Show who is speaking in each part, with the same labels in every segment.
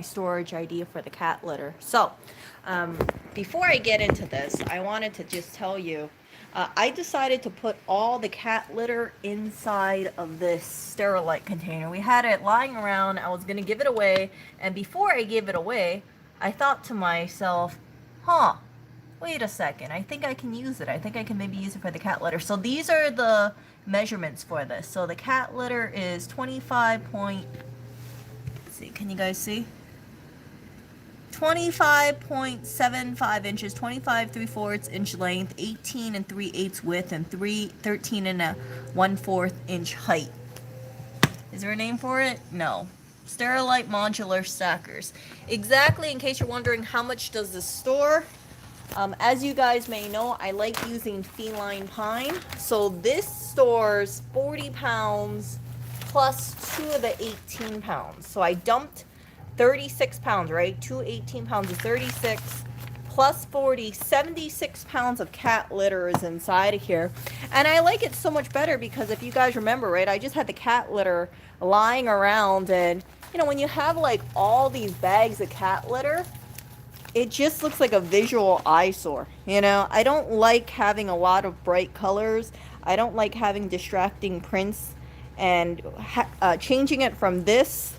Speaker 1: storage idea for the cat litter. So, before I get into this, I wanted to just tell you, I decided to put all the cat litter inside of this Sterilite container. We had it lying around. I was going to give it away. And before I gave it away, I thought to myself, huh, wait a second. I think I can use it. I think I can maybe use it for the cat litter. So these are the measurements for this. So the cat litter is 25 point, let's see, can you guys see? 25.75 inches, 25 3/4 inch length, 18 and 3/8 width, and 13 and a 1/4 inch height. Is there a name for it? No. Sterilite modular stackers. Exactly, in case you're wondering how much does this store? As you guys may know, I like using feline pine. So this stores 40 pounds plus 2 of the 18 pounds. So I dumped 36 pounds, right? 2 18 pounds is 36 plus 40, 76 pounds of cat litter is inside of here. And I like it so much better because if you guys remember, right, I just had the cat litter lying around, and you know, when you have like all these bags of cat litter, it just looks like a visual eyesore. You know, I don't like having a lot of bright colors. I don't like having distracting prints, and changing it from this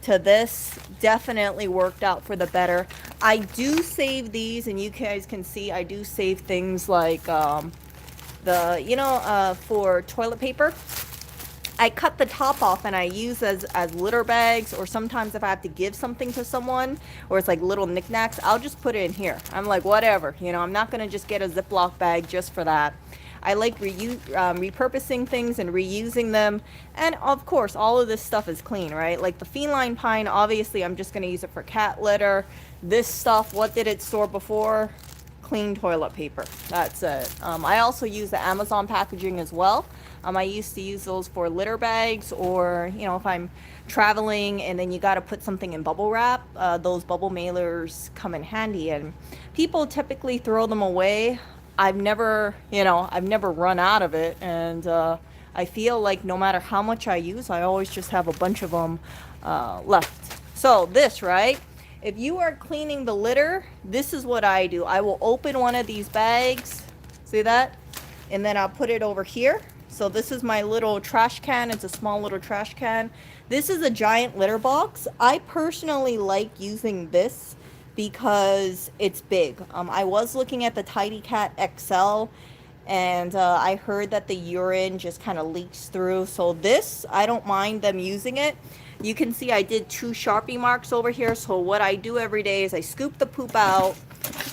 Speaker 1: to this definitely worked out for the better. I do save these, and you guys can see I do save things like for toilet paper. I cut the top off and I use as litter bags, or sometimes if I have to give something to someone or it's like little knickknacks, I'll just put it in here. I'm like, whatever, you know, I'm not gonna just get a Ziploc bag just for that. I like repurposing things and reusing them. And of course, all of this stuff is clean, right? Like the feline pine, obviously, I'm just going to use it for cat litter. This stuff, what did it store before? Clean toilet paper. That's it. I also use the Amazon packaging as well. I used to use those for litter bags, or, you know, if I'm traveling and then you got to put something in bubble wrap, those bubble mailers come in handy, and people typically throw them away. I've never run out of it, and I feel like no matter how much I use, I always just have a bunch of them left. So this, right? If you are cleaning the litter, this is what I do. I will open one of these bags, see that? And then I'll put it over here. So this is my little trash can. It's a small little trash can. This is a giant litter box. I personally like using this because it's big. I was looking at the Tidy Cat XL, and I heard that the urine just kind of leaks through. So this, I don't mind them using it. You can see I did 2 Sharpie marks over here. So what I do every day is I scoop the poop out,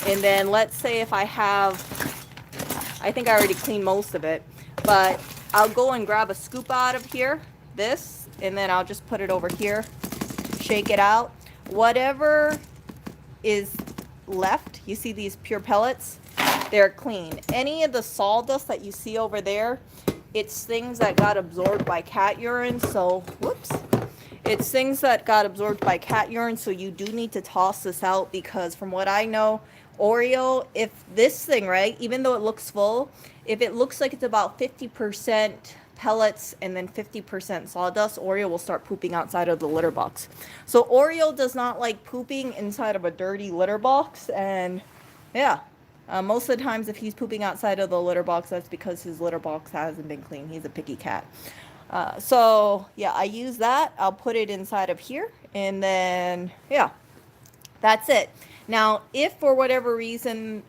Speaker 1: and then let's say if I have, I think I already cleaned most of it, but I'll go and grab a scoop out of here, this, and then I'll just put it over here, shake it out. Whatever is left, you see these pure pellets, they're clean. Any of the sawdust that you see over there, it's things that got absorbed by cat urine. So whoops, it's things that got absorbed by cat urine. So you do need to toss this out, because from what I know, Oreo, if this thing, right, even though it looks full, if it looks like it's about 50% pellets and then 50% sawdust, Oreo will start pooping outside of the litter box. So Oreo does not like pooping inside of a dirty litter box. And yeah, most of the times if he's pooping outside of the litter box, that's because his litter box hasn't been clean. He's a picky cat. So yeah, I use that. I'll put it inside of here, and then yeah, that's it. Now, if for whatever reason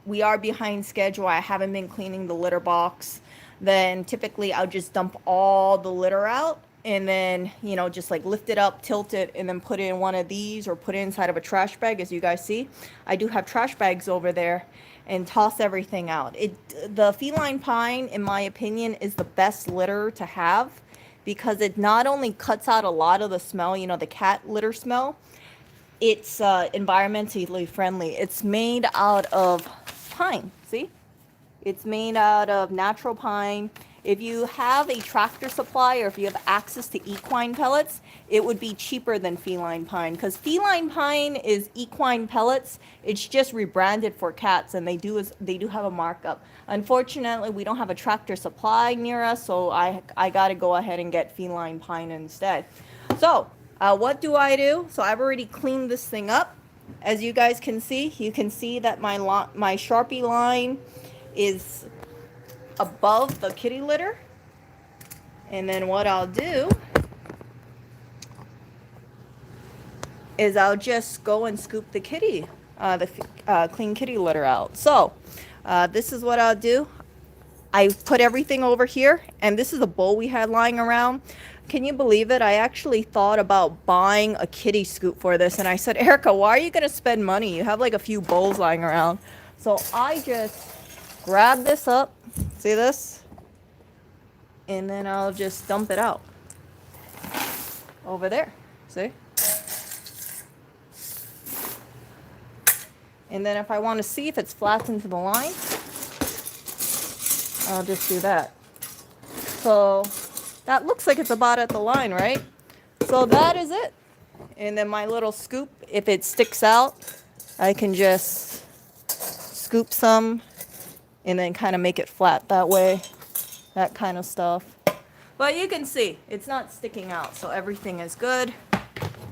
Speaker 1: we are behind schedule, I haven't been cleaning the litter box, then typically I'll just dump all the litter out, and then, you know, just like lift it up, tilt it, and then put it in one of these, or put it inside of a trash bag. As you guys see, I do have trash bags over there, and toss everything out. The feline pine, in my opinion, is the best litter to have, because it not only cuts out a lot of the smell, you know, the cat litter smell, it's environmentally friendly. It's made out of pine, see? It's made out of natural pine. If you have a Tractor Supply, or if you have access to equine pellets, it would be cheaper than feline pine, because feline pine is equine pellets. It's just rebranded for cats, and they do have a markup. Unfortunately, we don't have a Tractor Supply near us, so I got to go ahead and get feline pine instead. So What do I do? So I've already cleaned this thing up. As you guys can see, you can see that my Sharpie line is above the kitty litter. And then what I'll do is I'll just go and scoop the clean kitty litter out. So this is what I'll do. I put everything over here, and this is a bowl we had lying around. Can you believe it? I actually thought about buying a kitty scoop for this, and I said, Erica, why are you going to spend money? You have like a few bowls lying around. So I just grab this up, see this? And then I'll just dump it out over there, see? And then if I want to see if it's flattened to the line, I'll just do that. So that looks like it's about at the line, right? So that is it. And then my little scoop, if it sticks out, I can just scoop some and then kind of make it flat that way, that kind of stuff. But you can see it's not sticking out, so everything is good.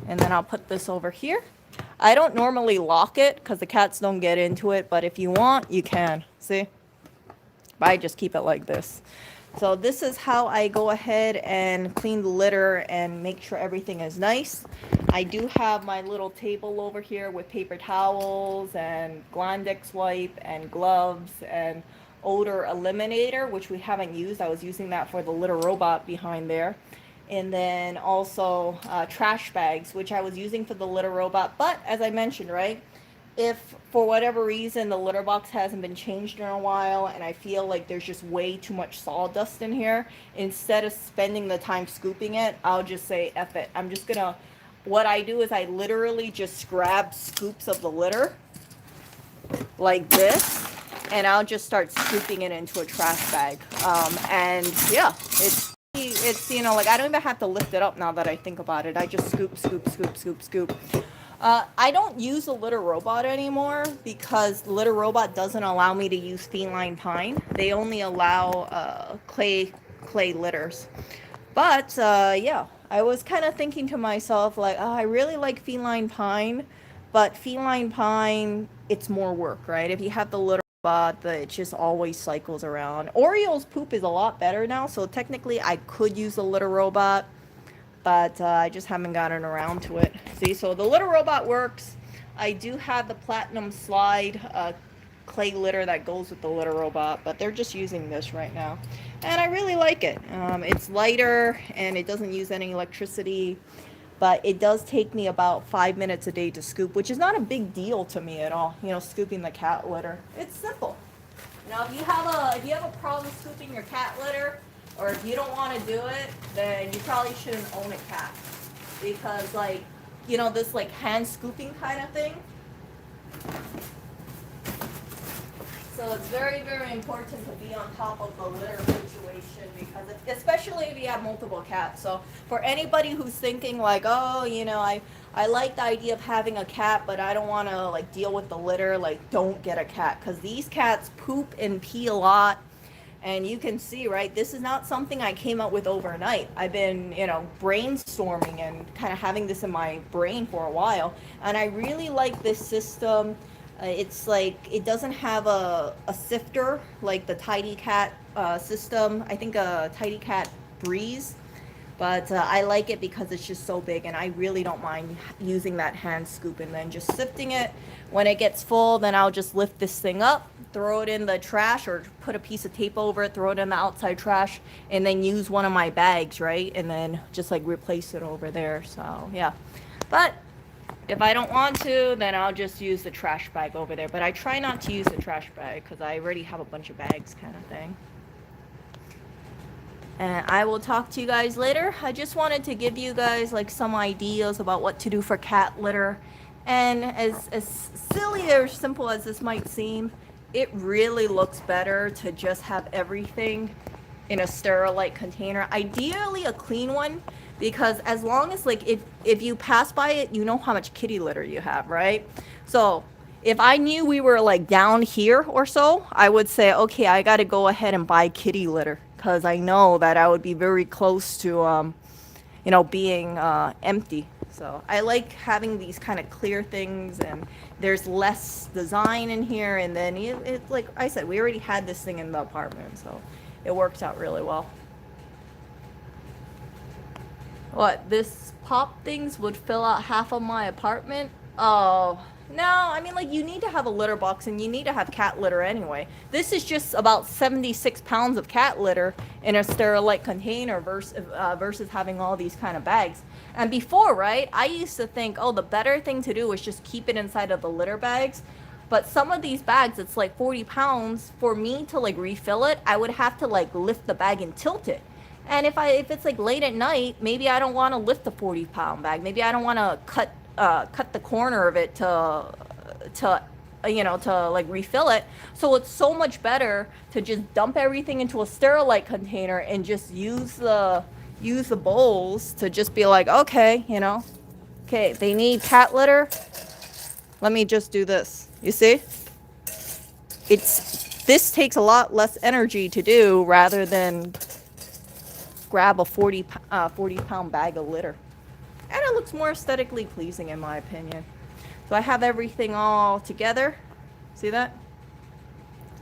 Speaker 1: And then I'll put this over here. I don't normally lock it because the cats don't get into it, but if you want, you can. See? But I just keep it like this. So this is how I go ahead and clean the litter and make sure everything is nice. I do have my little table over here with paper towels and Glandex wipe and gloves and odor eliminator, which we haven't used. I was using that for the litter robot behind there. And then also trash bags, which I was using for the litter robot. But as I mentioned, right, if for whatever reason the litter box hasn't been changed in a while and I feel like there's just way too much sawdust in here, instead of spending the time scooping it, I'll just say F it. I'm just gonna, what I do is I literally just grab scoops of the litter like this, and I'll just start scooping it into a trash bag. And yeah, it's you know, like I don't even have to lift it up now that I think about it. I just scoop, scoop, scoop, scoop, scoop. I don't use a litter robot anymore because the litter robot doesn't allow me to use feline pine. They only allow clay litters. But yeah, I was kind of thinking to myself like, oh, I really like feline pine, but feline pine, it's more work, right? If you have the litter robot, it just always cycles around. Oriole's poop is a lot better now, so technically I could use the litter robot, but I just haven't gotten around to it. See, so the litter robot works. I do have the platinum slide clay litter that goes with the litter robot, but they're just using this right now. And I really like it. It's lighter and it doesn't use any electricity, but it does take me about 5 minutes a day to scoop, which is not a big deal to me at all. You know, scooping the cat litter. It's simple. Now, if you have a problem scooping your cat litter, or if you don't want to do it, then you probably shouldn't own a cat. Because, like, you know, this, like, hand scooping kind of thing. So it's very, very important to be on top of the litter situation, because especially if you have multiple cats. So for anybody who's thinking, like, oh, you know, I like the idea of having a cat, but I don't want to, like, deal with the litter, like, don't get a cat. Because these cats poop and pee a lot. And you can see, right, this is not something I came up with overnight. I've been, you know, brainstorming and kind of having this in my brain for a while. And I really like this system. It's like, it doesn't have a sifter like the Tidy Cat system. I think a Tidy Cat Breeze. But I like it because it's just so big, and I really don't mind using that hand scoop and then just sifting it. When it gets full, then I'll just lift this thing up, throw it in the trash, or put a piece of tape over it, throw it in the outside trash, and then use one of my bags, right? And then just like replace it over there. So yeah. But if I don't want to, then I'll just use the trash bag over there. But I try not to use the trash bag because I already have a bunch of bags kind of thing. And I will talk to you guys later. I just wanted to give you guys like some ideas about what to do for cat litter. And as silly or simple as this might seem, it really looks better to just have everything in a sterilite container. Ideally a clean one, because as long as, like, if you pass by it, you know how much kitty litter you have, right? So if I knew we were like down here or so, I would say, okay, I got to go ahead and buy kitty litter, because I know that I would be very close to, you know, being empty. So I like having these kind of clear things, and there's less design in here. And then it's like I said, we already had this thing in the apartment, so it worked out really well. What, this pop things would fill out half of my apartment? Oh, no, I mean, like, you need to have a litter box and you need to have cat litter anyway. This is just about 76 pounds of cat litter in a sterilite container versus having all these kind of bags. And before, right, I used to think, oh, the better thing to do is just keep it inside of the litter bags. But some of these bags, it's like 40 pounds. For me to like refill it, I would have to like lift the bag and tilt it. And if it's like late at night, maybe I don't want to lift the 40-pound bag. Maybe I don't want to cut the corner of it to like refill it. So it's so much better to just dump everything into a sterilite container and just use the bowls to just be like, okay, okay, they need cat litter. Let me just do this. You see? This takes a lot less energy to do rather than grab a 40-pound bag of litter. And it looks more aesthetically pleasing in my opinion. So I have everything all together. See that?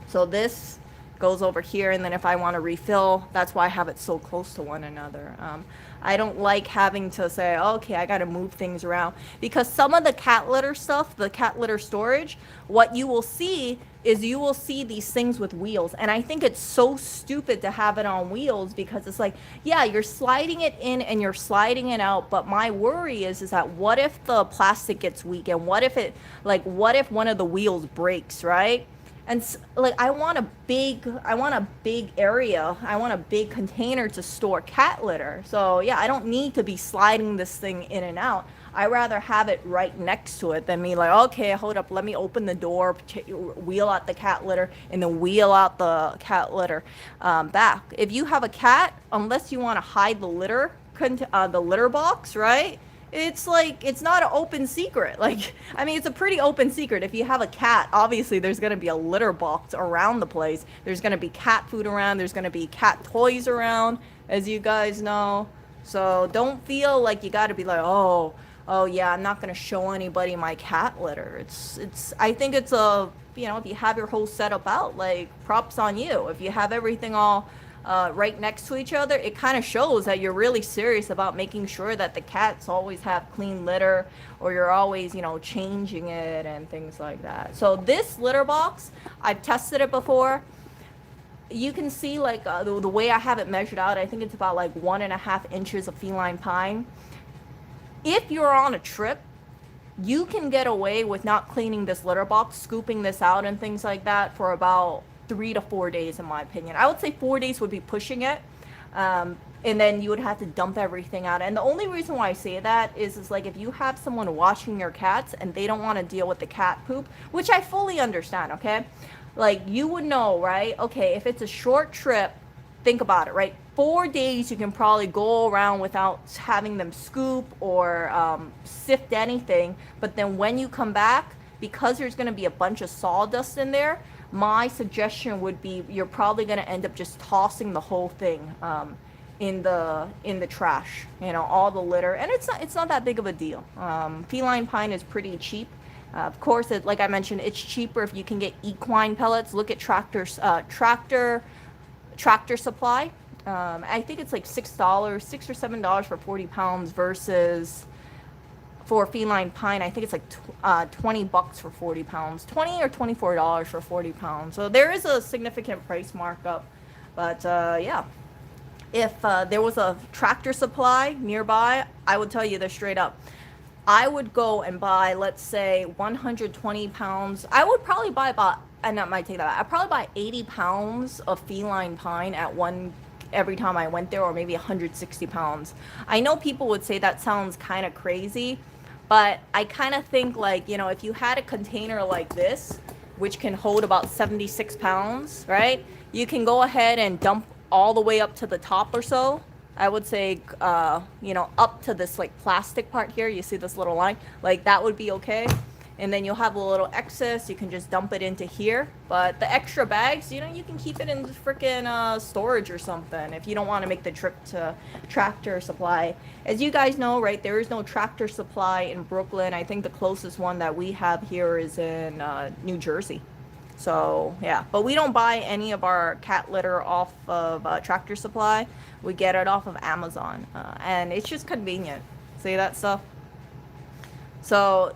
Speaker 1: So this goes over here, and then if I want to refill, that's why I have it so close to one another. I don't like having to say, okay, I got to move things around, because some of the cat litter stuff, the cat litter storage, what you will see is you will see these things with wheels. And I think it's so stupid to have it on wheels, because it's like, yeah, you're sliding it in and you're sliding it out. But my worry is that what if the plastic gets weak, and what if one of the wheels breaks, right? And like, I want a big area. I want a big container to store cat litter. So yeah, I don't need to be sliding this thing in and out. I rather have it right next to it than me like, okay, hold up, let me open the door, wheel out the cat litter, and then wheel out the cat litter back. If you have a cat, unless you want to hide the litter box, right? It's like, it's not an open secret. Like, I mean, it's a pretty open secret. If you have a cat, obviously there's going to be a litter box around the place. There's going to be cat food around. There's going to be cat toys around, as you guys know. So don't feel like you got to be like, oh yeah, I'm not going to show anybody my cat litter. I think it's if you have your whole setup out, like, props on you. If you have everything all right next to each other, it kind of shows that you're really serious about making sure that the cats always have clean litter, or you're always, changing it and things like that. So this litter box, I've tested it before. You can see like the way I have it measured out, I think it's about like 1.5 inches of feline pine. If you're on a trip, you can get away with not cleaning this litter box, scooping this out and things like that for about 3 to 4 days, in my opinion. I would say 4 days would be pushing it. And then you would have to dump everything out. And the only reason why I say that is like, if you have someone watching your cats and they don't want to deal with the cat poop, which I fully understand, okay? Like, you would know, right? Okay, if it's a short trip, think about it, right? 4 days you can probably go around without having them scoop or sift anything. But then when you come back, because there's going to be a bunch of sawdust in there, my suggestion would be you're probably going to end up just tossing the whole thing in the trash, all the litter. And it's not that big of a deal. Feline pine is pretty cheap. Of course, like I mentioned, it's cheaper if you can get equine pellets. Look at Tractor Supply. I think it's like $6 or $7 for 40 pounds versus for feline pine, I think it's like $20 for 40 pounds, $20 or $24 for 40 pounds. So there is a significant price markup. But yeah, if there was a Tractor Supply nearby, I would tell you this straight up. I would go and buy, let's say, 120 pounds. I would probably buy about, and that might take that back, I'd probably buy 80 pounds of feline pine every time I went there, or maybe 160 pounds. I know people would say that sounds kind of crazy, but I kind of think like, if you had a container like this, which can hold about 76 pounds, right? You can go ahead and dump all the way up to the top or so. I would say, up to this like plastic part here. You see this little line? Like, that would be okay. and then you'll have a little excess. You can just dump it into here. But the extra bags, you know, you can keep it in freaking storage or something if you don't want to make the trip to Tractor Supply. As you guys know, right, there is no Tractor Supply in Brooklyn. I think the closest one that we have here is in New Jersey. So yeah, but we don't buy any of our cat litter off of Tractor Supply. We get it off of Amazon, and it's just convenient. See that stuff? So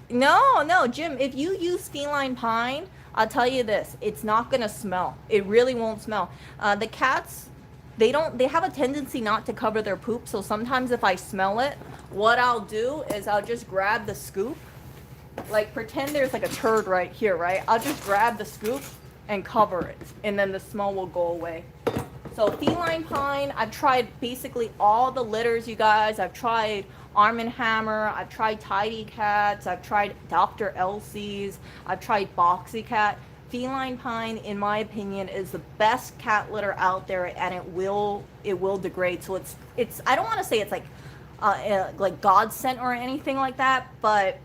Speaker 1: no, Jim, if you use feline pine, I'll tell you this, it's not gonna smell. It really won't smell. The cats, they have a tendency not to cover their poop. So sometimes if I smell it, what I'll do is I'll just grab the scoop. Like pretend there's like a turd right here, right? I'll just grab the scoop and cover it, and then the smell will go away. So feline pine, I've tried basically all the litters, you guys. I've tried Arm & Hammer, I've tried Tidy Cats, I've tried Dr. Elsie's, I've tried Boxy Cat. Feline pine, in my opinion, is the best cat litter out there, and it will degrade. So it's I don't want to say it's like God sent or anything like that, but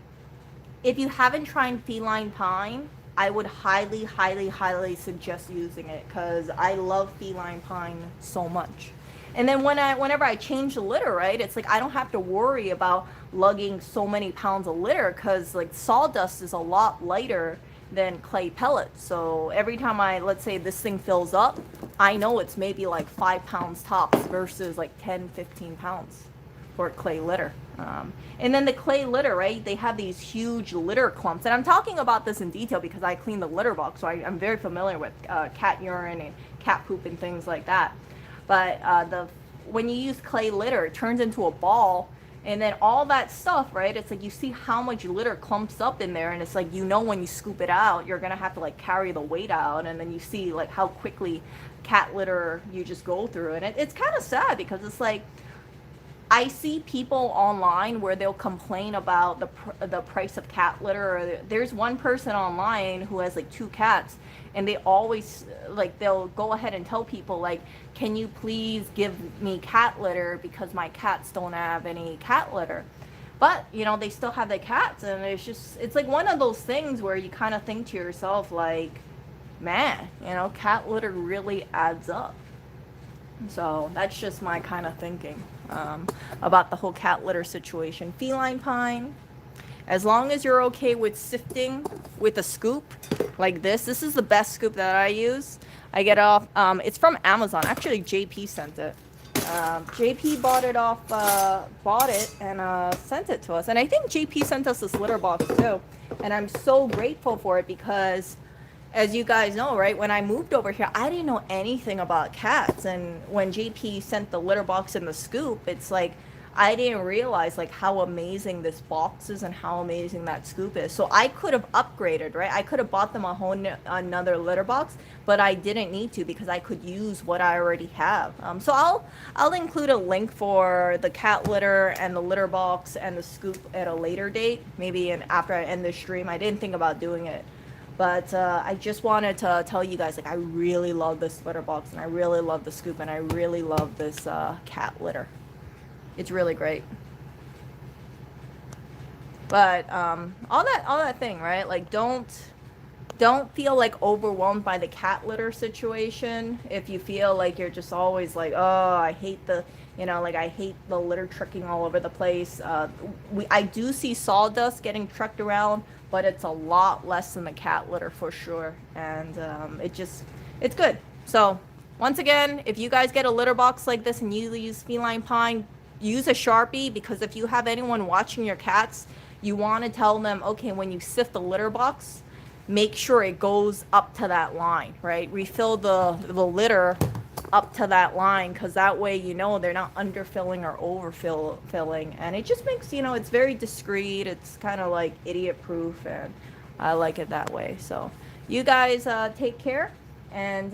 Speaker 1: if you haven't tried feline pine, I would highly, highly, highly suggest using it, because I love feline pine so much. And then whenever I change the litter, right, it's like I don't have to worry about lugging so many pounds of litter, because like sawdust is a lot lighter than clay pellets. So every time let's say this thing fills up, I know it's maybe like 5 pounds tops versus like 10, 15 pounds for clay litter. And then the clay litter, right, they have these huge litter clumps, and I'm talking about this in detail because I clean the litter box, so I'm very familiar with cat urine and cat poop and things like that. But when you use clay litter, it turns into a ball, and then all that stuff, right, it's like you see how much litter clumps up in there, and it's like, you know, when you scoop it out, you're gonna have to like carry the weight out, and then you see like how quickly cat litter you just go through. And it's kind of sad, because it's like I see people online where they'll complain about the price of cat litter. Or there's one person online who has like 2 cats, and they always like, they'll go ahead and tell people like, can you please give me cat litter because my cats don't have any cat litter. But you know, they still have their cats, and it's like one of those things where you kind of think to yourself like, man, you know, cat litter really adds up. So that's just my kind of thinking about the whole cat litter situation. Feline pine, as long as you're okay with sifting with a scoop like this is the best scoop that I use. I get off, it's from Amazon. Actually, JP sent it. JP bought it and sent it to us. And I think JP sent us this litter box too. And I'm so grateful for it, because as you guys know, right, when I moved over here, I didn't know anything about cats. And when JP sent the litter box and the scoop, it's like I didn't realize like how amazing this box is and how amazing that scoop is. So I could have upgraded, right? I could have bought them another litter box, but I didn't need to, because I could use what I already have. So I'll include a link for the cat litter and the litter box and the scoop at a later date, maybe after I end this stream. I didn't think about doing it. But I just wanted to tell you guys, like, I really love this litter box, and I really love the scoop, and I really love this cat litter. It's really great. But all that thing, right? Like, don't feel like overwhelmed by the cat litter situation. If you feel like you're just always like, oh, I hate the, like I hate the litter trucking all over the place. I do see sawdust getting trucked around, but it's a lot less than the cat litter for sure. And it's good. So once again, if you guys get a litter box like this and you use feline pine, use a Sharpie, because if you have anyone watching your cats, you want to tell them, okay, when you sift the litter box, make sure it goes up to that line, right? Refill the litter up to that line, because that way they're not underfilling or overfilling, and it just makes it's very discreet. It's kind of like idiot proof, and I like it that way. So you guys take care, and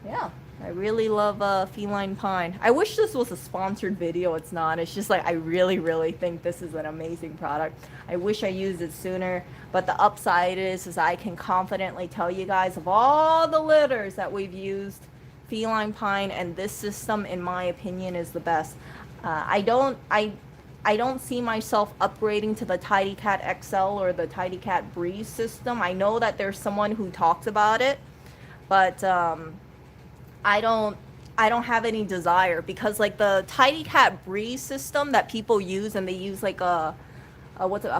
Speaker 1: yeah, I really love feline pine. I wish this was a sponsored video. It's not. It's just like I really think this is an amazing product. I wish I used it sooner, but the upside is I can confidently tell you guys, of all the litters that we've used, feline pine and this system, in my opinion, is the best. I don't see myself upgrading to the Tidy Cat XL or the Tidy Cat Breeze system. I know that there's someone who talks about it, but I don't I don't have any desire, because like the Tidy Cat Breeze system that people use, and they use like a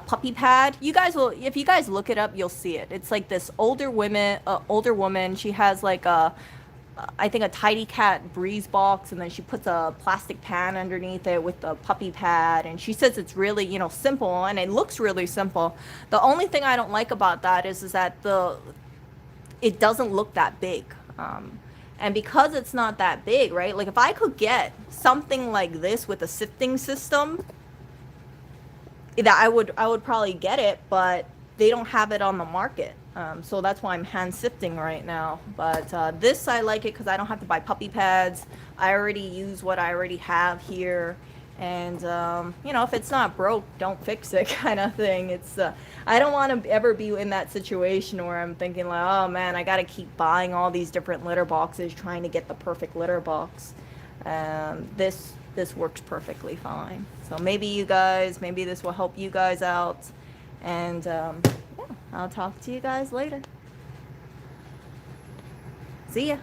Speaker 1: puppy pad. You guys will, if you guys look it up, you'll see it. It's like this older woman. She has like I think a Tidy Cat Breeze box, and then she puts a plastic pan underneath it with the puppy pad, and she says it's really, you know, simple, and it looks really simple. The only thing I don't like about that is that it doesn't look that big. And because it's not that big, right? Like if I could get something like this with a sifting system, that I would probably get it, but they don't have it on the market. So that's why I'm hand sifting right now. But this, I like it because I don't have to buy puppy pads. I already use what I already have here. And, you know, if it's not broke, don't fix it kind of thing. It's, I don't want to ever be in that situation where I'm thinking like, oh man, I got to keep buying all these different litter boxes trying to get the perfect litter box. This works perfectly fine. So maybe this will help you guys out. And, yeah, I'll talk to you guys later. See ya.